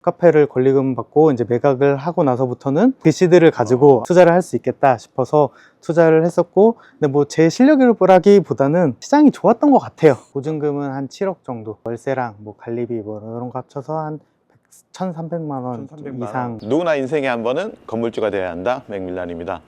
카페를 권리금 받고 이제 매각을 하고 나서부터는 그 시드를 가지고 투자를 할 수 있겠다 싶어서 투자를 했었고, 근데 뭐 제 실력이라기보다는 시장이 좋았던 것 같아요. 보증금은 한 7억 정도, 월세랑 뭐 관리비 뭐 이런 거 합쳐서 한 1,300만 원 이상. 누구나 인생에 한 번은 건물주가 되어야 한다. 맥밀란입니다.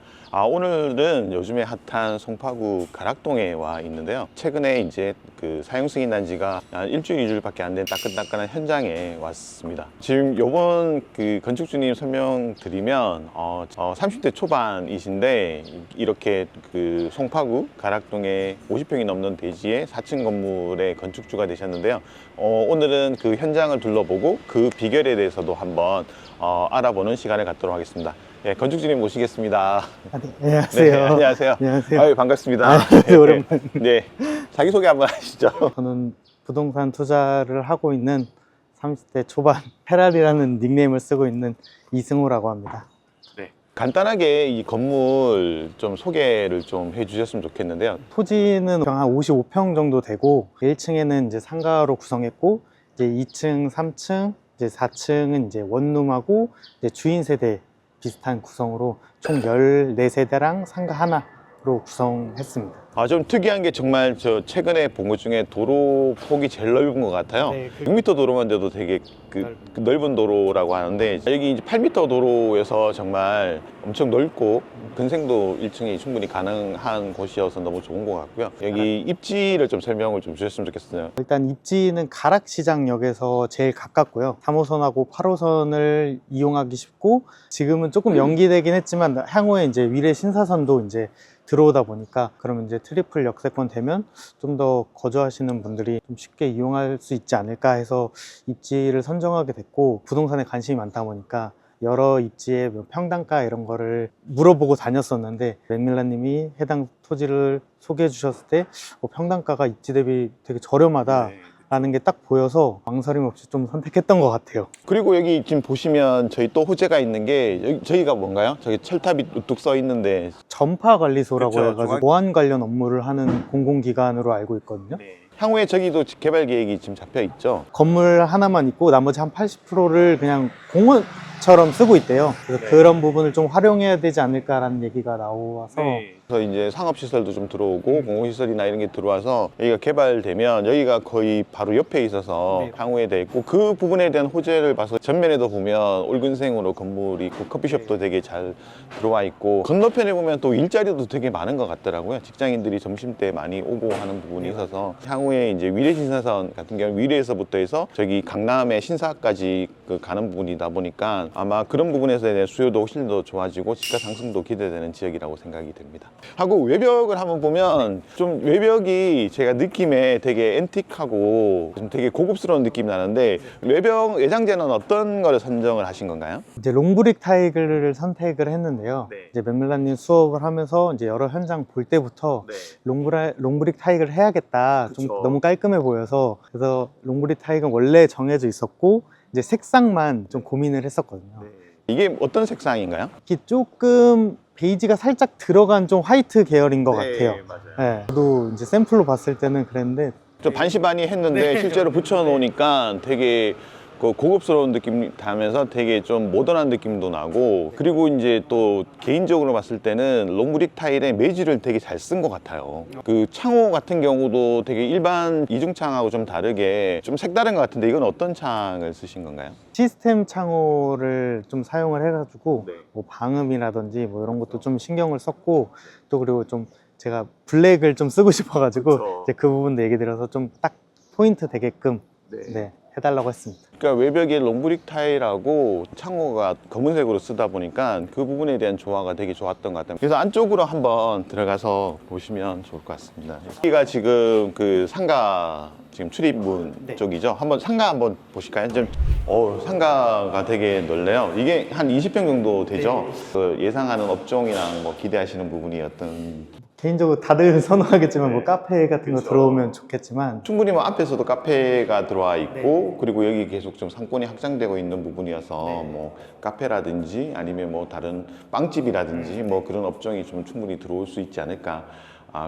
오늘은 요즘에 핫한 송파구 가락동에 와 있는데요. 최근에 이제 그 사용 승인 난 지가 한 일주일, 2주일밖에 안 된 따끈따끈한 현장에 왔습니다. 지금 요번 그 건축주님 설명드리면 30대 초반이신데 이렇게 그 송파구 가락동에 50평이 넘는 대지의 4층 건물의 건축주가 되셨는데요. 오늘은 그 현장을 둘러보고 그 비결에 대해서도 한번 알아보는 시간을 갖도록 하겠습니다. 예, 건축주님 모시겠습니다. 네, 안녕하세요. 네, 안녕하세요. 안녕하세요. 아유, 반갑습니다. 네, 오랜만에. 네, 자기소개 한번 하시죠. 저는 부동산 투자를 하고 있는 30대 초반 페라리라는 닉네임을 쓰고 있는 이승호라고 합니다. 네. 간단하게 이 건물 좀 소개를 좀 해주셨으면 좋겠는데요. 토지는 한 55평 정도 되고 1층에는 이제 상가로 구성했고, 이제 2층, 3층, 이제 4층은 이제 원룸하고 이제 주인 세대 비슷한 구성으로 총 14세대랑 상가 하나로 구성했습니다. 좀 특이한 게 정말 저 최근에 본 것 중에 도로 폭이 제일 넓은 것 같아요. 네, 6m 도로만 돼도 되게 그 넓은 도로라고 하는데, 여기 이제 8m 도로여서 정말 엄청 넓고 근생도 1층이 충분히 가능한 곳이어서 너무 좋은 것 같고요. 여기 입지를 좀 설명을 좀 주셨으면 좋겠어요. 일단 입지는 가락시장역에서 제일 가깝고요. 3호선하고 8호선을 이용하기 쉽고, 지금은 조금 연기되긴 했지만 향후에 이제 위례 신사선도 이제 들어오다 보니까, 그러면 이제 트리플 역세권 되면 좀 더 거주하시는 분들이 좀 쉽게 이용할 수 있지 않을까 해서 입지를 선정하게 됐고, 부동산에 관심이 많다 보니까 여러 입지의 평당가 이런 거를 물어보고 다녔었는데, 맥밀란님이 해당 토지를 소개해 주셨을 때 평당가가 입지 대비 되게 저렴하다 라는 게 딱 보여서 망설임 없이 좀 선택했던 것 같아요. 그리고 여기 지금 보시면 저희 또 호재가 있는 게, 여기 저희가 뭔가요? 저기 철탑이 우뚝 써 있는데 전파관리소라고 그쵸, 해가지고 보안 관련 업무를 하는 공공기관으로 알고 있거든요. 향후에 저기도 개발 계획이 지금 잡혀 있죠. 건물 하나만 있고 나머지 한 80%를 그냥 공원처럼 쓰고 있대요. 그래서 그런 부분을 좀 활용해야 되지 않을까라는 얘기가 나와서 그래서 이제 상업시설도 좀 들어오고 공공시설이나 이런 게 들어와서 여기가 개발되면 여기가 거의 바로 옆에 있어서 향후에 돼 있고, 그 부분에 대한 호재를 봐서 전면에도 보면 올근생으로 건물이 있고 커피숍도 되게 잘 들어와 있고, 건너편에 보면 또 일자리도 되게 많은 것 같더라고요. 직장인들이 점심때 많이 오고 하는 부분이 있어서 향후에 이제 위례 신사선 같은 경우는 위례에서부터 해서 저기 강남의 신사까지 가는 부분이다 보니까 아마 그런 부분에서 대한 수요도 훨씬 더 좋아지고 집가 상승도 기대되는 지역이라고 생각이 됩니다. 하고 외벽을 한번 보면 좀 외벽이 제가 느낌에 되게 앤틱하고 좀 되게 고급스러운 느낌이 나는데, 외벽 외장재는 어떤 거를 선정을 하신 건가요? 이제 롱브릭 타일을 선택을 했는데요. 이제 맥밀란님 수업을 하면서 이제 여러 현장 볼 때부터 롱브릭 타일을 해야겠다. 좀 그쵸. 너무 깔끔해 보여서, 그래서 롱브릭 타일은 원래 정해져 있었고 이제 색상만 좀 고민을 했었거든요. 이게 어떤 색상인가요? 이게 조금 베이지가 살짝 들어간 좀 화이트 계열인 것 같아요. 맞아요. 네, 저도 이제 샘플로 봤을 때는 그랬는데, 좀 반시반히 했는데 실제로 붙여놓으니까 되게 고급스러운 느낌이 나면서 되게 좀 모던한 느낌도 나고, 그리고 이제 또 개인적으로 봤을 때는 롱브릭 타일에 매질을 되게 잘 쓴 것 같아요. 그 창호 같은 경우도 되게 일반 이중창하고 좀 다르게 좀 색다른 것 같은데, 이건 어떤 창을 쓰신 건가요? 시스템 창호를 좀 사용을 해가지고 뭐 방음이라든지 뭐 이런 것도 좀 신경을 썼고, 또 그리고 좀 제가 블랙을 좀 쓰고 싶어가지고 이제 그 부분도 얘기 드려서 좀 딱 포인트 되게끔 해달라고 했습니다. 그러니까 외벽에 롱브릭 타일하고 창호가 검은색으로 쓰다 보니까 그 부분에 대한 조화가 되게 좋았던 것 같아요. 그래서 안쪽으로 한번 들어가서 보시면 좋을 것 같습니다. 여기가 지금 그 상가 지금 출입문 쪽이죠. 한번 상가 한번 보실까요? 좀 상가가 되게 넓네요. 이게 한 20평 정도 되죠. 그 예상하는 업종이랑 뭐 기대하시는 부분이 어떤? 개인적으로 다들 선호하겠지만 뭐 카페 같은 거 들어오면 좋겠지만, 충분히 뭐 앞에서도 카페가 들어와 있고 그리고 여기 계속 좀 상권이 확장되고 있는 부분이어서 뭐 카페라든지 아니면 뭐 다른 빵집이라든지 뭐 그런 업종이 좀 충분히 들어올 수 있지 않을까,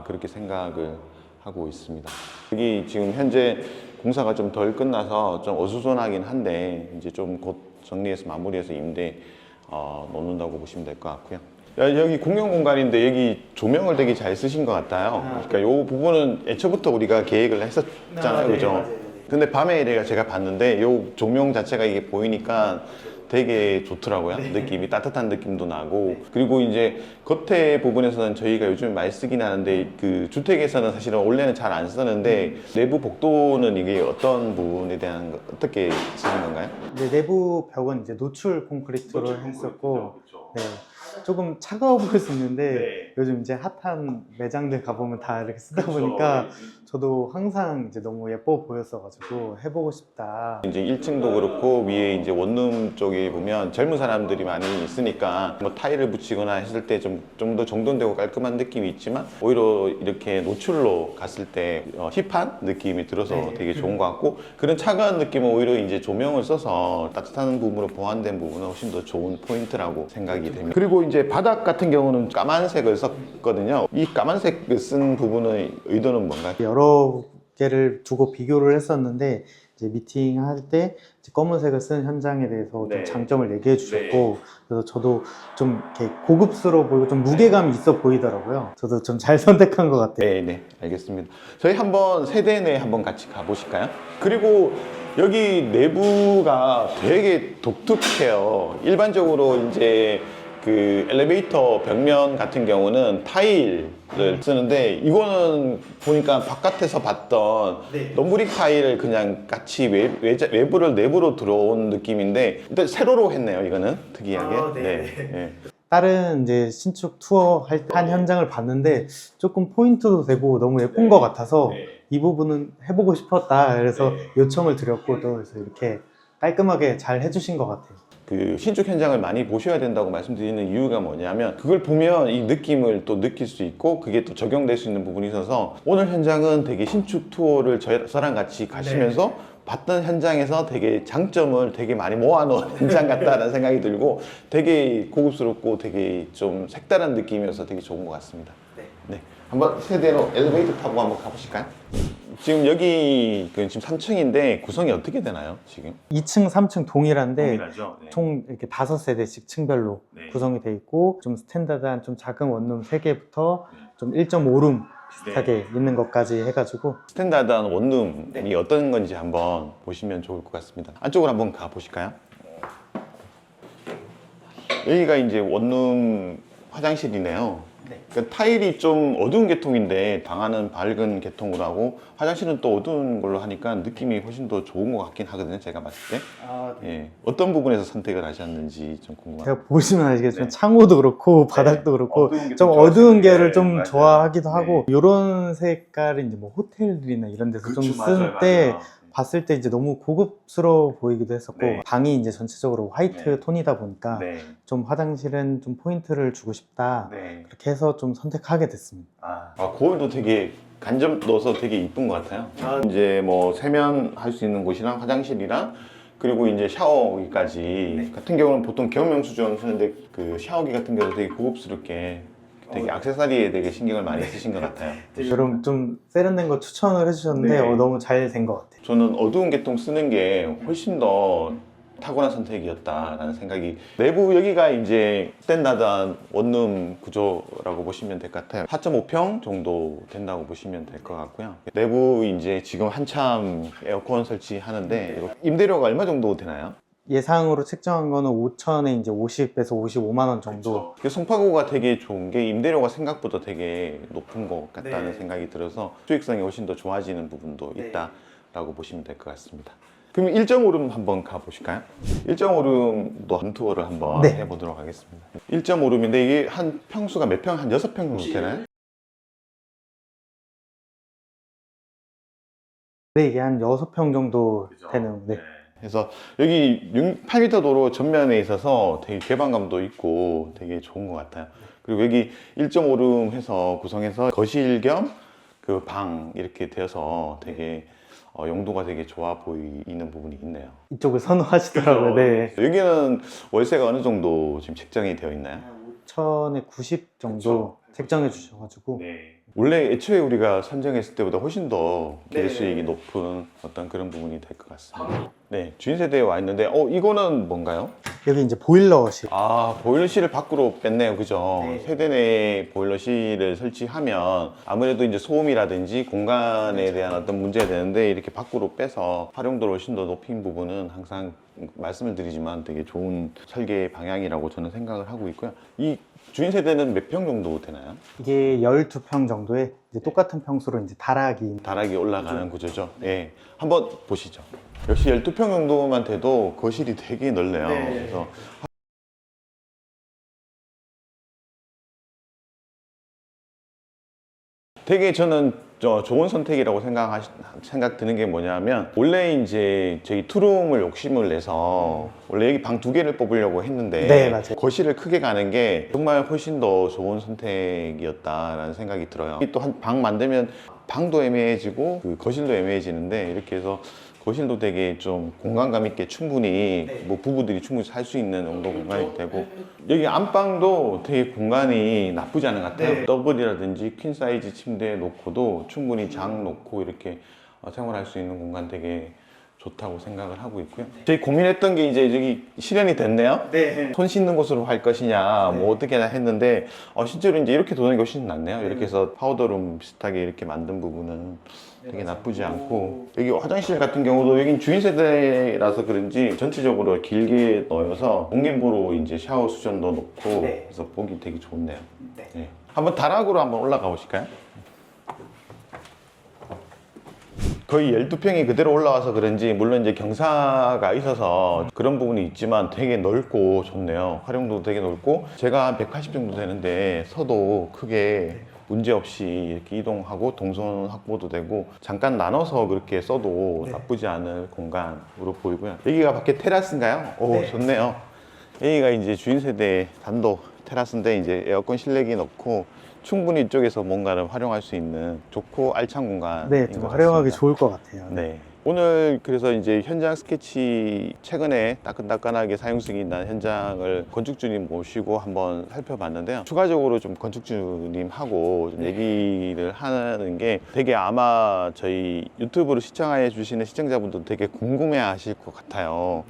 그렇게 생각을 하고 있습니다. 여기 지금 현재 공사가 좀 덜 끝나서 좀 어수선하긴 한데, 이제 좀 곧 정리해서 마무리해서 임대 놓는다고 보시면 될 것 같고요. 여기 공용 공간인데 여기 조명을 되게 잘 쓰신 것 같아요. 그러니까 이 부분은 애초부터 우리가 계획을 했었잖아요, 그죠? 근데 밤에 제가 봤는데 이 조명 자체가 이게 보이니까 되게 좋더라고요. 느낌이 따뜻한 느낌도 나고, 그리고 이제 겉에 부분에서는 저희가 요즘 많이 쓰긴 하는데 그 주택에서는 사실은 원래는 잘 안 쓰는데 내부 복도는 이게 어떤 부분에 대한 어떻게 쓰는 건가요? 이제 내부 벽은 이제 노출 콘크리트로 했었고, 네. 조금 차가워 보일 수 있는데 요즘 이제 핫한 매장들 가보면 다 이렇게 쓰다 보니까 저도 항상 이제 너무 예뻐 보였어가지고 해보고 싶다. 이제 1층도 그렇고 위에 이제 원룸 쪽에 보면 젊은 사람들이 많이 있으니까 뭐 타일을 붙이거나 했을 때 좀 더 정돈되고 깔끔한 느낌이 있지만 오히려 이렇게 노출로 갔을 때 힙한 느낌이 들어서 되게 좋은 것 같고, 그런 차가운 느낌은 오히려 이제 조명을 써서 따뜻한 부분으로 보완된 부분은 훨씬 더 좋은 포인트라고 생각이 됩니다. 그리고 이제 바닥 같은 경우는 까만색을 썼거든요. 이 까만색 쓴 부분의 의도는 뭔가요? 여러 개를 두고 비교를 했었는데 이제 미팅할 때 이제 검은색을 쓴 현장에 대해서 좀 장점을 얘기해 주셨고, 그래서 저도 좀 이렇게 고급스러워 보이고 좀 무게감이 있어 보이더라고요. 저도 좀 잘 선택한 것 같아요. 네, 알겠습니다. 저희 한번 세대 내 한번 같이 가보실까요? 그리고 여기 내부가 되게 독특해요. 일반적으로 이제 그 엘리베이터 벽면 같은 경우는 타일을 쓰는데 이거는 보니까 바깥에서 봤던 럼브릭 타일을 그냥 같이 외부를 내부로 들어온 느낌인데 일단 세로로 했네요. 이거는 특이하게. 네. 다른 이제 신축 투어 한 현장을 봤는데 조금 포인트도 되고 너무 예쁜 것 같아서 이 부분은 해보고 싶었다. 그래서 요청을 드렸고 또 그래서 이렇게 깔끔하게 잘 해주신 것 같아요. 그 신축 현장을 많이 보셔야 된다고 말씀드리는 이유가 뭐냐면 그걸 보면 이 느낌을 또 느낄 수 있고 그게 또 적용될 수 있는 부분이 있어서 오늘 현장은 되게 신축 투어를 저랑 같이 가시면서 봤던 현장에서 되게 장점을 되게 많이 모아놓은 현장 같다는 생각이 들고 되게 고급스럽고 되게 좀 색다른 느낌이어서 되게 좋은 것 같습니다. 네. 한번 세대로 엘리베이터 타고 한번 가보실까요? 지금 여기 지금 3층인데 구성이 어떻게 되나요? 지금? 2층, 3층 동일한데 동일하죠? 네. 총 이렇게 5세대씩 층별로 구성이 돼 있고 좀 스탠다드한 좀 작은 원룸 3개부터 좀 1.5룸 비슷하게 있는 것까지 해가지고 스탠다드한 원룸이 어떤 건지 한번 보시면 좋을 것 같습니다. 안쪽으로 한번 가보실까요? 여기가 이제 원룸 화장실이네요. 그러니까 타일이 좀 어두운 계통인데 방안은 밝은 계통으로 하고 화장실은 또 어두운 걸로 하니까 느낌이 훨씬 더 좋은 것 같긴 하거든요. 제가 봤을 때. 예. 어떤 부분에서 선택을 하셨는지 좀 궁금합니다. 제가 보시면 아시겠지만 창호도 그렇고 바닥도 그렇고 어두운 게 좀 좀 어두운 좋아하시네. 계를 좀 맞아요. 좋아하기도 하고 이런 색깔은 이제 뭐 호텔들이나 이런 데서 좀 쓸 때 봤을 때 이제 너무 고급스러워 보이기도 했었고 방이 이제 전체적으로 화이트 톤이다 보니까 좀 화장실은 좀 포인트를 주고 싶다 그렇게 해서 좀 선택하게 됐습니다. 거울도 되게 간접 넣어서 되게 이쁜 것 같아요. 이제 뭐 세면할 수 있는 곳이랑 화장실이랑 그리고 이제 샤워기까지 같은 경우는 보통 겸용 수전 쓰는데 그 샤워기 같은 경우도 되게 고급스럽게 되게 액세서리에 되게 신경을 많이 쓰신 것 같아요. 여러분 좀 세련된 거 추천을 해주셨는데 너무 잘 된 것 같아요. 저는 어두운 계통 쓰는 게 훨씬 더 탁월한 선택이었다라는 생각이. 내부 여기가 이제 스탠다드한 원룸 구조라고 보시면 될 것 같아요. 4.5평 정도 된다고 보시면 될 것 같고요. 내부 이제 지금 한참 에어컨 설치하는데 임대료가 얼마 정도 되나요? 예상으로 책정한 거는 5천에 이제 50에서 55만 원 정도. 성파구가 되게 좋은 게 임대료가 생각보다 되게 높은 것 같다는 생각이 들어서 수익성이 훨씬 더 좋아지는 부분도 있다라고 보시면 될 것 같습니다. 그럼 1.5룸 한번 가보실까요? 1.5룸도 한 투어를 한번 해보도록 하겠습니다. 1.5룸인데 이게 한 평수가 몇 평? 한 6평 정도 되나요? 네, 이게 한 6평 정도 되는. 그래서 여기 8m 도로 전면에 있어서 되게 개방감도 있고 되게 좋은 것 같아요. 그리고 여기 1.5룸 해서 구성해서 거실 겸 그 방 이렇게 되어서 되게 용도가 되게 좋아 보이는 부분이 있네요. 이쪽을 선호하시더라고요. 네. 여기는 월세가 어느 정도 지금 책정이 되어 있나요? 5천에 90 정도 책정해 주셔가지고 원래 애초에 우리가 선정했을 때보다 훨씬 더 네. 기대 수익이 높은 어떤 그런 부분이 될 것 같습니다. 네, 주인 세대에 와 있는데 이거는 뭔가요? 여기 이제 보일러실. 아, 보일러실을 밖으로 뺐네요. 그죠? 네. 세대 내에 보일러실을 설치하면 아무래도 이제 소음이라든지 공간에 대한 어떤 문제가 되는데 이렇게 밖으로 빼서 활용도를 훨씬 더 높인 부분은 항상 말씀을 드리지만 되게 좋은 설계 방향이라고 저는 생각을 하고 있고요. 이 주인 세대는 몇 평 정도 되나요? 이게 12평 정도의 이제 똑같은 평수로 이제 다락이. 다락이 올라가는 구조죠. 예. 한번 보시죠. 역시 12평 정도만 돼도 거실이 되게 넓네요. 네. 그래서 되게 저는 좋은 선택이라고 생각 드는 게 뭐냐면 원래 이제 저희 투룸을 욕심을 내서 원래 여기 방 2개를 뽑으려고 했는데 네, 맞아요. 거실을 크게 가는 게 정말 훨씬 더 좋은 선택이었다라는 생각이 들어요. 또 한 방 만들면 방도 애매해지고 그 거실도 애매해지는데 이렇게 해서 거실도 되게 좀 공간감 있게 충분히 뭐 부부들이 충분히 살 수 있는 정도 공간이 되고 여기 안방도 되게 공간이 나쁘지 않은 것 같아요. 더블이라든지 퀸 사이즈 침대에 놓고도 충분히 장 놓고 이렇게 생활할 수 있는 공간 되게 좋다고 생각을 하고 있고요. 저희 고민했던 게 이제 여기 실현이 됐네요. 네. 손 씻는 곳으로 할 것이냐 뭐 어떻게 했는데 실제로 이제 이렇게 도는 게 훨씬 낫네요. 이렇게 해서 파우더룸 비슷하게 이렇게 만든 부분은 되게 나쁘지 않고 여기 화장실 같은 경우도 여긴 주인 세대라서 그런지 전체적으로 길게 넣어서 공긴부로 이제 샤워 수전도 놓고 그래서 보기 되게 좋네요. 네. 한번 다락으로 한번 올라가 보실까요? 거의 12평이 그대로 올라와서 그런지 물론 이제 경사가 있어서 그런 부분이 있지만 되게 넓고 좋네요. 활용도 되게 넓고 제가 한 180 정도 되는데 서도 크게 문제없이 이렇게 이동하고 동선 확보도 되고 잠깐 나눠서 그렇게 써도 나쁘지 않을 공간으로 보이고요. 여기가 밖에 테라스인가요? 오, 좋네요. 여기가 이제 주인 세대 단독 테라스인데 이제 에어컨 실내기 넣고 충분히 이쪽에서 뭔가를 활용할 수 있는 좋고 알찬 공간인 네, 것 좀 같습니다. 활용하기 좋을 것 같아요. 네. 오늘 그래서 이제 현장 스케치 최근에 따끈따끈하게 사용승이 난 현장을 건축주님 모시고 한번 살펴봤는데요. 추가적으로 좀 건축주님하고 좀 얘기를 하는 게 되게 아마 저희 유튜브로 시청해 주시는 시청자분도 되게 궁금해 하실 것 같아요.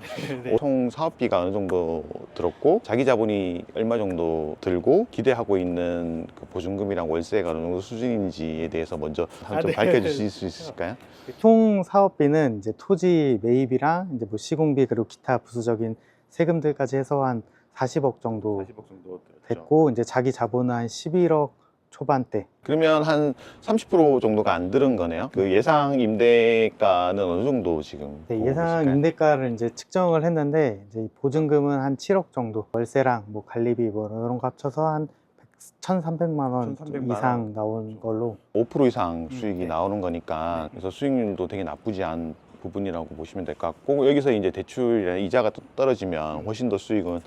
총 사업비가 어느 정도 들었고 자기 자본이 얼마 정도 들고 기대하고 있는 그 보증금이랑 월세가 어느 정도 수준인지에 대해서 먼저 좀 밝혀주실 수 있으실까요? 총 사업비는 이제 토지 매입이랑 이제 뭐 시공비 그리고 기타 부수적인 세금들까지 해서 한 40억 정도 40억 정도 됐고 이제 자기 자본은 한 11억 초반대. 그러면 한 30% 정도가 안 들은 거네요. 그 예상 임대가는 어느 정도 지금 네, 보고 예상 계실까요? 임대가를 이제 측정을 했는데 이제 이 보증금은 한 7억 정도, 월세랑 뭐 관리비 뭐 이런 거 합쳐서 한 1,300만 원 1,300만 이상 원. 나온 걸로. 5% 이상 수익이 네. 나오는 거니까 그래서 수익률도 되게 나쁘지 않은 부분이라고 보시면 될 것 같고 여기서 이제 대출이나 이자가 또 떨어지면 훨씬 더 수익은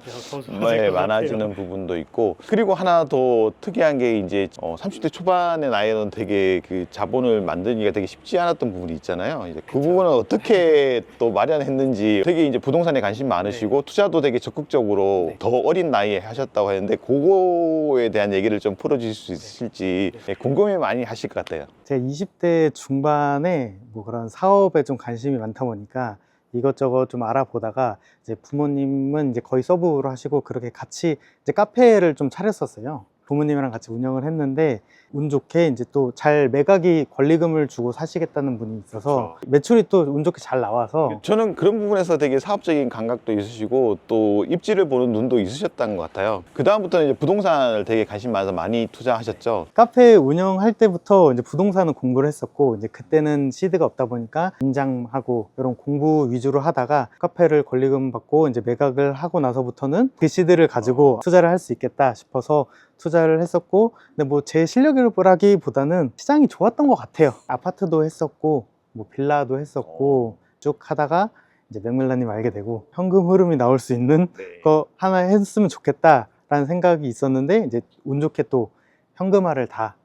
많아지는 부분도 있고 그리고 하나 더 특이한 게 이제 30대 초반의 나이에는 되게 그 자본을 만들기가 되게 쉽지 않았던 부분이 있잖아요. 이제 그 부분은 어떻게 또 마련했는지 되게 이제 부동산에 관심 많으시고 투자도 되게 적극적으로 더 어린 나이에 하셨다고 했는데 그거에 대한 얘기를 좀 풀어주실 수 있을지 궁금해 많이 하실 것 같아요. 제가 20대 중반에 뭐 그런 사업에 좀 관심이 많다 보니까 이것저것 좀 알아보다가 이제 부모님은 이제 거의 서브로 하시고 그렇게 같이 이제 카페를 좀 차렸었어요. 부모님이랑 같이 운영을 했는데 운 좋게 이제 또 잘 매각이 권리금을 주고 사시겠다는 분이 있어서 매출이 또 운 좋게 잘 나와서 저는 그런 부분에서 되게 사업적인 감각도 있으시고 또 입지를 보는 눈도 있으셨던 것 같아요. 그 다음부터는 이제 부동산을 되게 관심 많아서 많이 투자하셨죠. 카페 운영할 때부터 이제 부동산은 공부를 했었고 이제 그때는 시드가 없다 보니까 인장하고 이런 공부 위주로 하다가 카페를 권리금 받고 이제 매각을 하고 나서부터는 그 시드를 가지고 투자를 할 수 있겠다 싶어서 투자를 했었고 근데 뭐 제 실력이라기보다는 시장이 좋았던 것 같아요. 아파트도 했었고 뭐 빌라도 했었고 쭉 하다가 이제 맥밀런님 알게 되고 현금 흐름이 나올 수 있는 거 하나 했으면 좋겠다라는 생각이 있었는데 이제 운 좋게 또 현금화를 다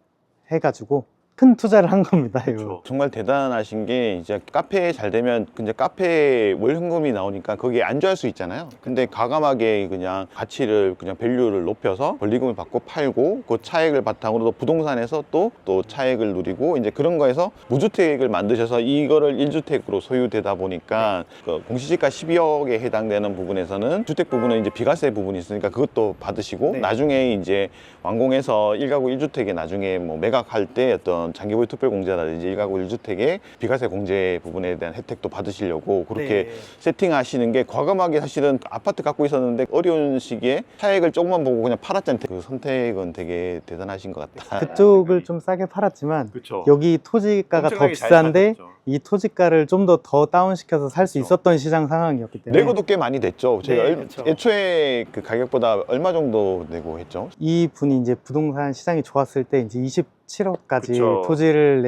해가지고 큰 투자를 한 겁니다. 이거. 정말 대단하신 게 이제 카페 잘 되면 이제 카페에 월현금이 나오니까 거기에 안주할 수 있잖아요. 근데 과감하게 그냥 가치를 그냥 밸류를 높여서 권리금을 받고 팔고 그 차액을 바탕으로 또 부동산에서 또 차액을 누리고 이제 그런 거에서 무주택을 만드셔서 이거를 1주택으로 소유되다 보니까 그 공시지가 12억에 해당되는 부분에서는 주택 부분은 이제 비과세 부분이 있으니까 그것도 받으시고 네. 나중에 이제 완공해서 1가구 1주택에 나중에 뭐 매각할 때 어떤 장기보유 특별공제라든지 1가구 1주택의 비과세 공제 부분에 대한 혜택도 받으시려고 그렇게 네. 세팅하시는 게 과감하게 사실은 아파트 갖고 있었는데 어려운 시기에 차액을 조금만 보고 그냥 팔았잖아요. 그 선택은 되게 대단하신 것 같다. 그쪽을 좀 싸게 팔았지만 그쵸. 여기 토지가가 더 엄청나게 잘 비싼데 사셨죠. 이 토지가를 좀 더 다운시켜서 살 수 그쵸. 있었던 시장 상황이었기 때문에 내고도 꽤 많이 됐죠. 제가 네, 그쵸. 애초에 그 가격보다 얼마 정도 내고 했죠? 이 분이 이제 부동산 시장이 좋았을 때 이제 27억까지 그쵸. 토지를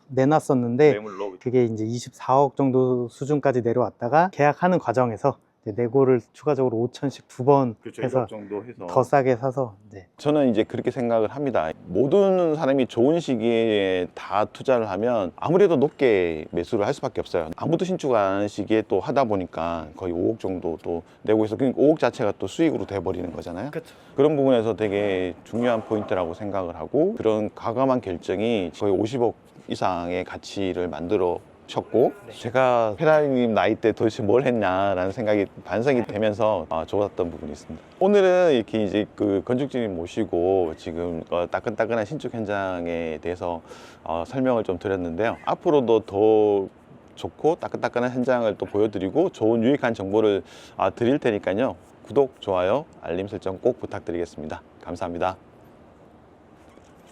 내놨었는데 매물로. 그게 이제 24억 정도 수준까지 내려왔다가 계약하는 과정에서 이제 내고를 추가적으로 5천씩 두 번 해서 정도 해서. 더 싸게 사서 이제 저는 이제 그렇게 생각을 합니다. 모든 사람이 좋은 시기에 다 투자를 하면 아무래도 높게 매수를 할 수밖에 없어요. 아무도 신축 안 하는 시기에 또 하다 보니까 거의 5억 정도 또 내고 해서 그 5억 자체가 또 수익으로 돼버리는 거잖아요. 그쵸. 그런 부분에서 되게 중요한 포인트라고 생각을 하고 그런 과감한 결정이 거의 50억 이상의 가치를 만들어 셨고 제가 페라리님 나이 때 도대체 뭘 했냐라는 생각이 반성이 되면서 좋았던 부분이 있습니다. 오늘은 이렇게 이제 그 건축주님 모시고 지금 따끈따끈한 신축 현장에 대해서 설명을 좀 드렸는데요. 앞으로도 더 좋고 따끈따끈한 현장을 또 보여드리고 좋은 유익한 정보를 드릴 테니까요. 구독, 좋아요, 알림 설정 꼭 부탁드리겠습니다. 감사합니다.